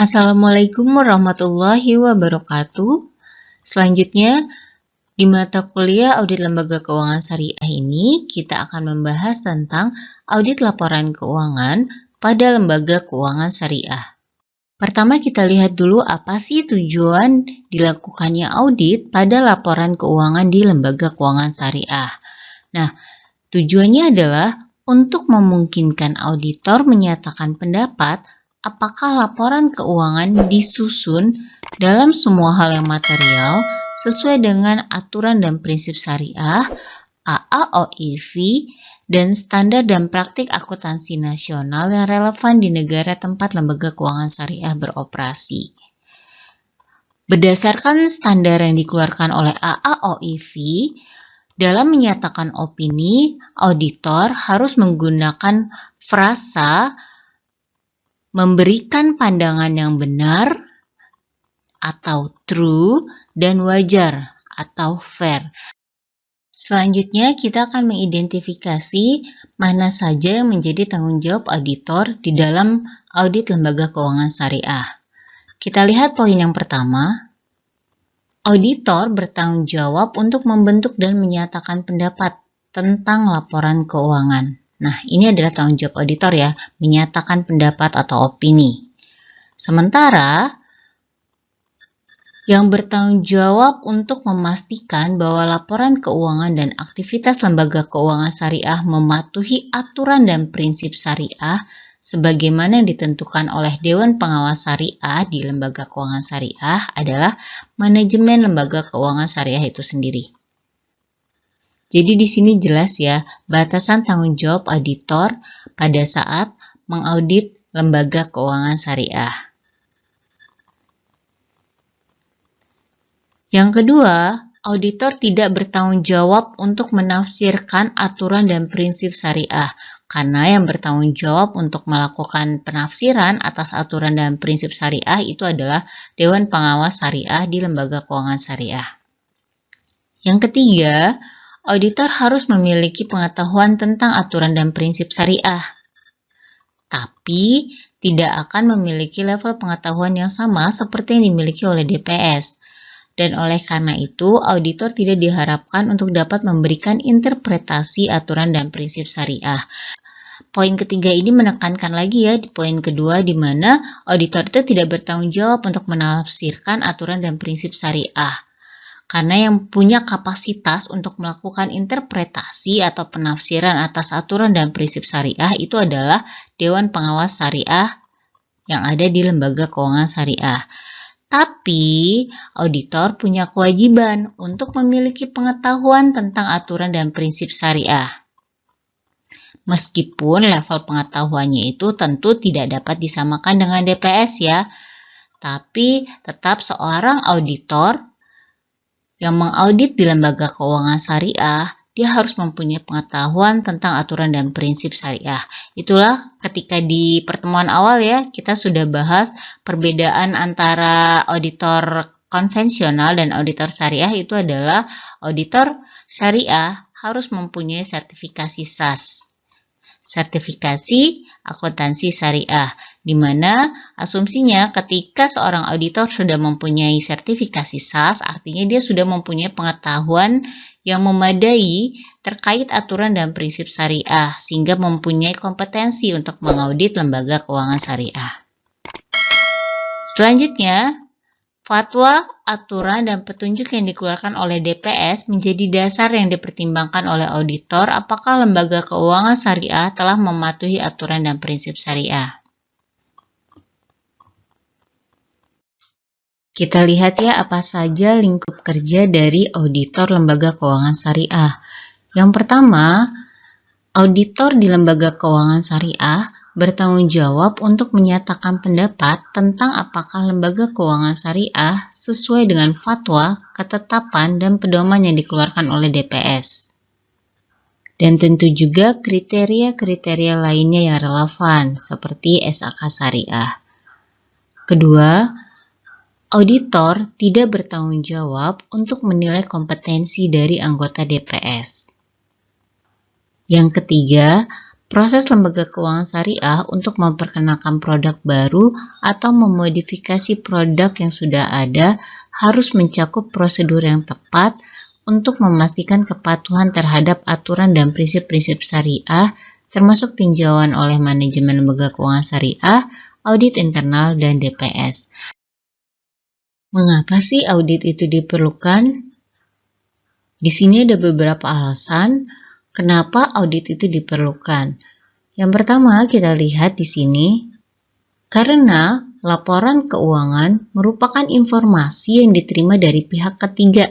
Assalamualaikum warahmatullahi wabarakatuh. Selanjutnya, di mata kuliah Audit Lembaga Keuangan Syariah ini, kita akan membahas tentang audit laporan keuangan pada lembaga keuangan syariah. Pertama, kita lihat dulu apa sih tujuan dilakukannya audit pada laporan keuangan di lembaga keuangan syariah. Nah, tujuannya adalah untuk memungkinkan auditor menyatakan pendapat apakah laporan keuangan disusun dalam semua hal yang material sesuai dengan aturan dan prinsip syariah, AAOIV, dan standar dan praktik akuntansi nasional yang relevan di negara tempat lembaga keuangan syariah beroperasi. Berdasarkan standar yang dikeluarkan oleh AAOIV, dalam menyatakan opini, auditor harus menggunakan frasa memberikan pandangan yang benar atau true dan wajar atau fair. Selanjutnya kita akan mengidentifikasi mana saja yang menjadi tanggung jawab auditor di dalam audit lembaga keuangan syariah. Kita lihat poin yang pertama. Auditor bertanggung jawab untuk membentuk dan menyatakan pendapat tentang laporan keuangan. Nah, ini adalah tanggung jawab auditor ya, menyatakan pendapat atau opini. Sementara, yang bertanggung jawab untuk memastikan bahwa laporan keuangan dan aktivitas lembaga keuangan syariah mematuhi aturan dan prinsip syariah sebagaimana ditentukan oleh Dewan Pengawas Syariah di lembaga keuangan syariah adalah manajemen lembaga keuangan syariah itu sendiri. Jadi di sini jelas ya, batasan tanggung jawab auditor pada saat mengaudit lembaga keuangan syariah. Yang kedua, auditor tidak bertanggung jawab untuk menafsirkan aturan dan prinsip syariah, karena yang bertanggung jawab untuk melakukan penafsiran atas aturan dan prinsip syariah itu adalah Dewan Pengawas Syariah di lembaga keuangan syariah. Yang ketiga, auditor harus memiliki pengetahuan tentang aturan dan prinsip syariah, tapi tidak akan memiliki level pengetahuan yang sama seperti yang dimiliki oleh DPS. Dan oleh karena itu, auditor tidak diharapkan untuk dapat memberikan interpretasi aturan dan prinsip syariah. Poin ketiga ini menekankan lagi ya di poin kedua di mana auditor itu tidak bertanggung jawab untuk menafsirkan aturan dan prinsip syariah. Karena yang punya kapasitas untuk melakukan interpretasi atau penafsiran atas aturan dan prinsip syariah itu adalah Dewan Pengawas Syariah yang ada di lembaga keuangan syariah. Tapi, auditor punya kewajiban untuk memiliki pengetahuan tentang aturan dan prinsip syariah. Meskipun level pengetahuannya itu tentu tidak dapat disamakan dengan DPS ya, tapi tetap seorang auditor yang mengaudit di lembaga keuangan syariah, dia harus mempunyai pengetahuan tentang aturan dan prinsip syariah. Itulah ketika di pertemuan awal ya, kita sudah bahas perbedaan antara auditor konvensional dan auditor syariah itu adalah auditor syariah harus mempunyai sertifikasi SAS. Sertifikasi akuntansi syariah, di mana asumsinya ketika seorang auditor sudah mempunyai sertifikasi SAS, artinya dia sudah mempunyai pengetahuan yang memadai terkait aturan dan prinsip syariah, sehingga mempunyai kompetensi untuk mengaudit lembaga keuangan syariah. Selanjutnya, fatwa, aturan, dan petunjuk yang dikeluarkan oleh DPS menjadi dasar yang dipertimbangkan oleh auditor apakah lembaga keuangan syariah telah mematuhi aturan dan prinsip syariah. Kita lihat ya apa saja lingkup kerja dari auditor lembaga keuangan syariah. Yang pertama, auditor di lembaga keuangan syariah bertanggung jawab untuk menyatakan pendapat tentang apakah lembaga keuangan syariah sesuai dengan fatwa, ketetapan, dan pedoman yang dikeluarkan oleh DPS. Dan tentu juga kriteria-kriteria lainnya yang relevan, seperti SAK syariah. Kedua, auditor tidak bertanggung jawab untuk menilai kompetensi dari anggota DPS. Yang ketiga, Proses lembaga keuangan syariah untuk memperkenalkan produk baru atau memodifikasi produk yang sudah ada harus mencakup prosedur yang tepat untuk memastikan kepatuhan terhadap aturan dan prinsip-prinsip syariah, termasuk tinjauan oleh manajemen lembaga keuangan syariah, audit internal, dan DPS. Mengapa sih audit itu diperlukan? Di sini ada beberapa alasan kenapa audit itu diperlukan. Yang pertama, kita lihat di sini, karena laporan keuangan merupakan informasi yang diterima dari pihak ketiga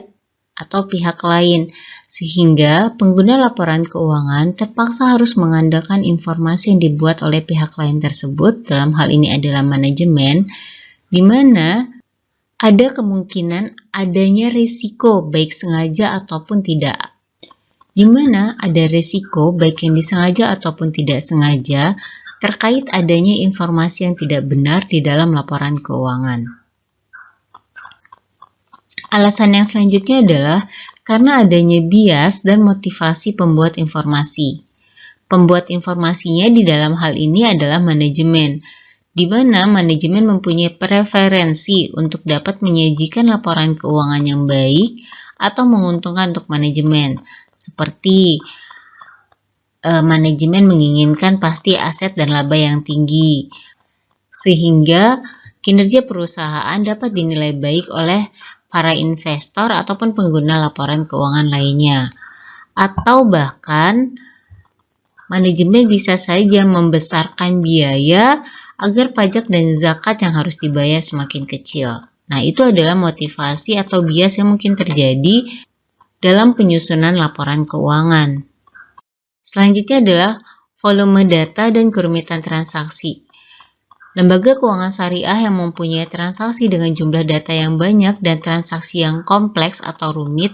atau pihak lain, sehingga pengguna laporan keuangan terpaksa harus mengandalkan informasi yang dibuat oleh pihak lain tersebut, dalam hal ini adalah manajemen, di mana ada kemungkinan adanya risiko baik sengaja ataupun tidak. Di mana ada risiko baik yang disengaja ataupun tidak sengaja terkait adanya informasi yang tidak benar di dalam laporan keuangan. Alasan yang selanjutnya adalah karena adanya bias dan motivasi pembuat informasi. Pembuat informasinya di dalam hal ini adalah manajemen, di mana manajemen mempunyai preferensi untuk dapat menyajikan laporan keuangan yang baik atau menguntungkan untuk manajemen, seperti manajemen menginginkan pasti aset dan laba yang tinggi, sehingga kinerja perusahaan dapat dinilai baik oleh para investor ataupun pengguna laporan keuangan lainnya. Atau bahkan manajemen bisa saja membesarkan biaya agar pajak dan zakat yang harus dibayar semakin kecil. Nah, itu adalah motivasi atau bias yang mungkin terjadi dalam penyusunan laporan keuangan. Selanjutnya adalah volume data dan kerumitan transaksi. Lembaga keuangan syariah yang mempunyai transaksi dengan jumlah data yang banyak dan transaksi yang kompleks atau rumit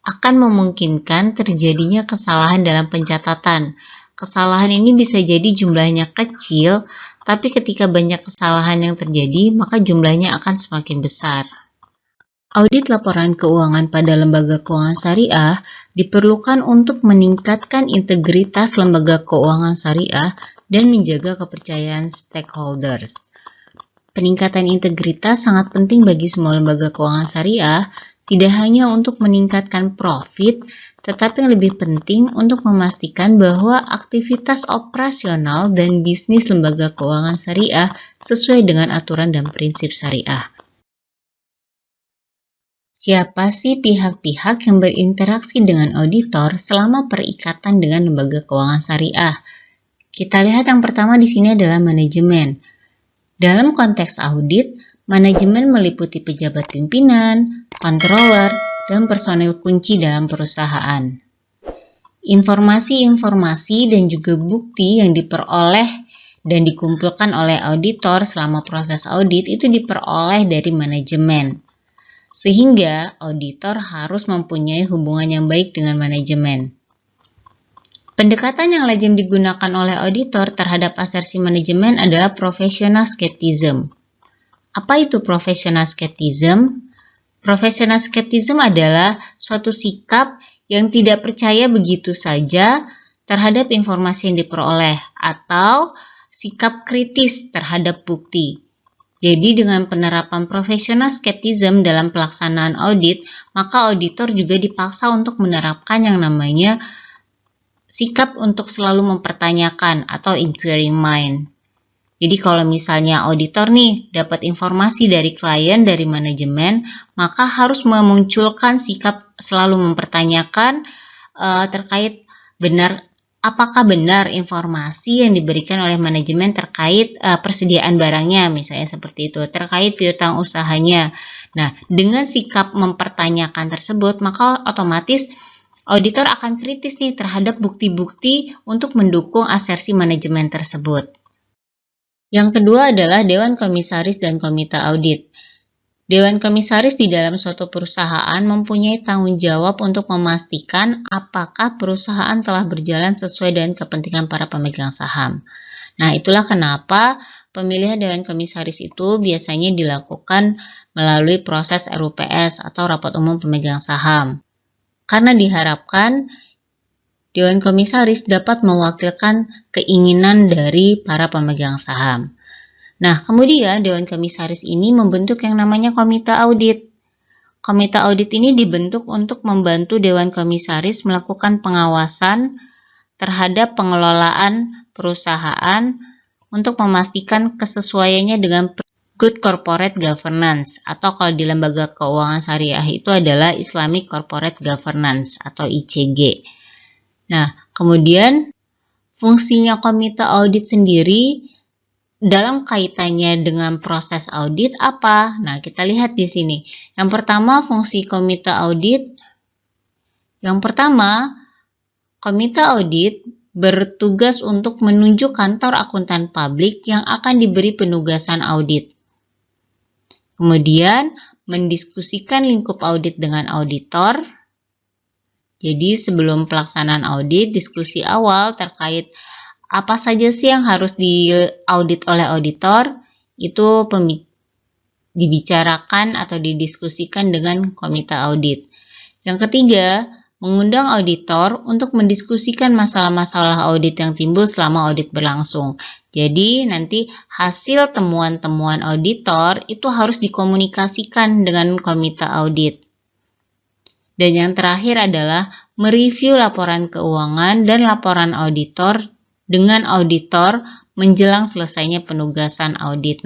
akan memungkinkan terjadinya kesalahan dalam pencatatan. Kesalahan ini bisa jadi jumlahnya kecil, tapi ketika banyak kesalahan yang terjadi, maka jumlahnya akan semakin besar. Audit laporan keuangan pada lembaga keuangan syariah diperlukan untuk meningkatkan integritas lembaga keuangan syariah dan menjaga kepercayaan stakeholders. Peningkatan integritas sangat penting bagi semua lembaga keuangan syariah, tidak hanya untuk meningkatkan profit, tetapi yang lebih penting untuk memastikan bahwa aktivitas operasional dan bisnis lembaga keuangan syariah sesuai dengan aturan dan prinsip syariah. Siapa sih pihak-pihak yang berinteraksi dengan auditor selama perikatan dengan lembaga keuangan syariah? Kita lihat yang pertama di sini adalah manajemen. Dalam konteks audit, manajemen meliputi pejabat pimpinan, controller, dan personil kunci dalam perusahaan. Informasi-informasi dan juga bukti yang diperoleh dan dikumpulkan oleh auditor selama proses audit itu diperoleh dari manajemen. Sehingga auditor harus mempunyai hubungan yang baik dengan manajemen. Pendekatan yang lazim digunakan oleh auditor terhadap asersi manajemen adalah professional skepticism. Apa itu professional skepticism? Professional skepticism adalah suatu sikap yang tidak percaya begitu saja terhadap informasi yang diperoleh atau sikap kritis terhadap bukti. Jadi dengan penerapan professional skepticism dalam pelaksanaan audit, maka auditor juga dipaksa untuk menerapkan yang namanya sikap untuk selalu mempertanyakan atau inquiring mind. Jadi kalau misalnya auditor nih dapat informasi dari klien, dari manajemen, maka harus memunculkan sikap selalu mempertanyakan terkait apakah benar informasi yang diberikan oleh manajemen terkait persediaan barangnya, misalnya seperti itu, terkait piutang usahanya. Nah, dengan sikap mempertanyakan tersebut, maka otomatis auditor akan kritis nih terhadap bukti-bukti untuk mendukung asersi manajemen tersebut. Yang kedua adalah Dewan Komisaris dan Komite Audit. Dewan Komisaris di dalam suatu perusahaan mempunyai tanggung jawab untuk memastikan apakah perusahaan telah berjalan sesuai dengan kepentingan para pemegang saham. Nah, itulah kenapa pemilihan Dewan Komisaris itu biasanya dilakukan melalui proses RUPS atau Rapat Umum Pemegang Saham. Karena diharapkan Dewan Komisaris dapat mewakilkan keinginan dari para pemegang saham. Nah, kemudian Dewan Komisaris ini membentuk yang namanya Komite Audit. Komite Audit ini dibentuk untuk membantu Dewan Komisaris melakukan pengawasan terhadap pengelolaan perusahaan untuk memastikan kesesuaiannya dengan Good Corporate Governance, atau kalau di lembaga keuangan syariah itu adalah Islamic Corporate Governance atau ICG. Nah, kemudian fungsinya Komite Audit sendiri dalam kaitannya dengan proses audit apa? Nah, kita lihat di sini. Yang pertama, fungsi Komite Audit. Yang pertama, Komite Audit bertugas untuk menunjuk kantor akuntan publik yang akan diberi penugasan audit. Kemudian, mendiskusikan lingkup audit dengan auditor. Jadi, sebelum pelaksanaan audit, diskusi awal terkait apa saja sih yang harus diaudit oleh auditor, itu dibicarakan atau didiskusikan dengan komite audit. Yang ketiga, mengundang auditor untuk mendiskusikan masalah-masalah audit yang timbul selama audit berlangsung. Jadi, nanti hasil temuan-temuan auditor itu harus dikomunikasikan dengan komite audit. Dan yang terakhir adalah mereview laporan keuangan dan laporan auditor dengan auditor menjelang selesainya penugasan audit.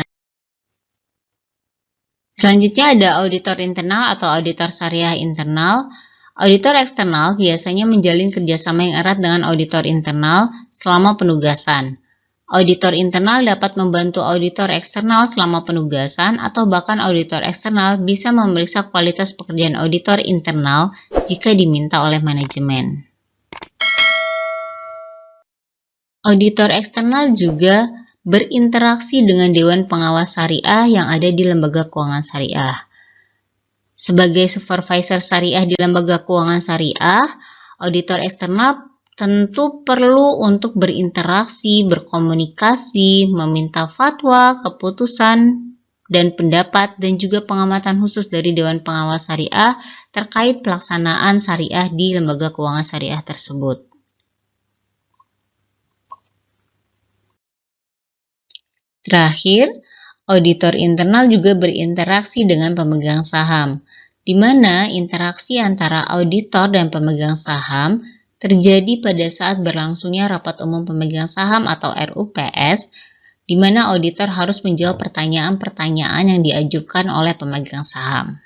Selanjutnya ada auditor internal atau auditor syariah internal. Auditor eksternal biasanya menjalin kerjasama yang erat dengan auditor internal selama penugasan. Auditor internal dapat membantu auditor eksternal selama penugasan, atau bahkan auditor eksternal bisa memeriksa kualitas pekerjaan auditor internal jika diminta oleh manajemen. Auditor eksternal juga berinteraksi dengan Dewan Pengawas Syariah yang ada di lembaga keuangan syariah. Sebagai supervisor syariah di lembaga keuangan syariah, auditor eksternal tentu perlu untuk berinteraksi, berkomunikasi, meminta fatwa, keputusan, dan pendapat, dan juga pengamatan khusus dari Dewan Pengawas Syariah terkait pelaksanaan syariah di lembaga keuangan syariah tersebut. Terakhir, auditor internal juga berinteraksi dengan pemegang saham, di mana interaksi antara auditor dan pemegang saham terjadi pada saat berlangsungnya rapat umum pemegang saham atau RUPS, di mana auditor harus menjawab pertanyaan-pertanyaan yang diajukan oleh pemegang saham.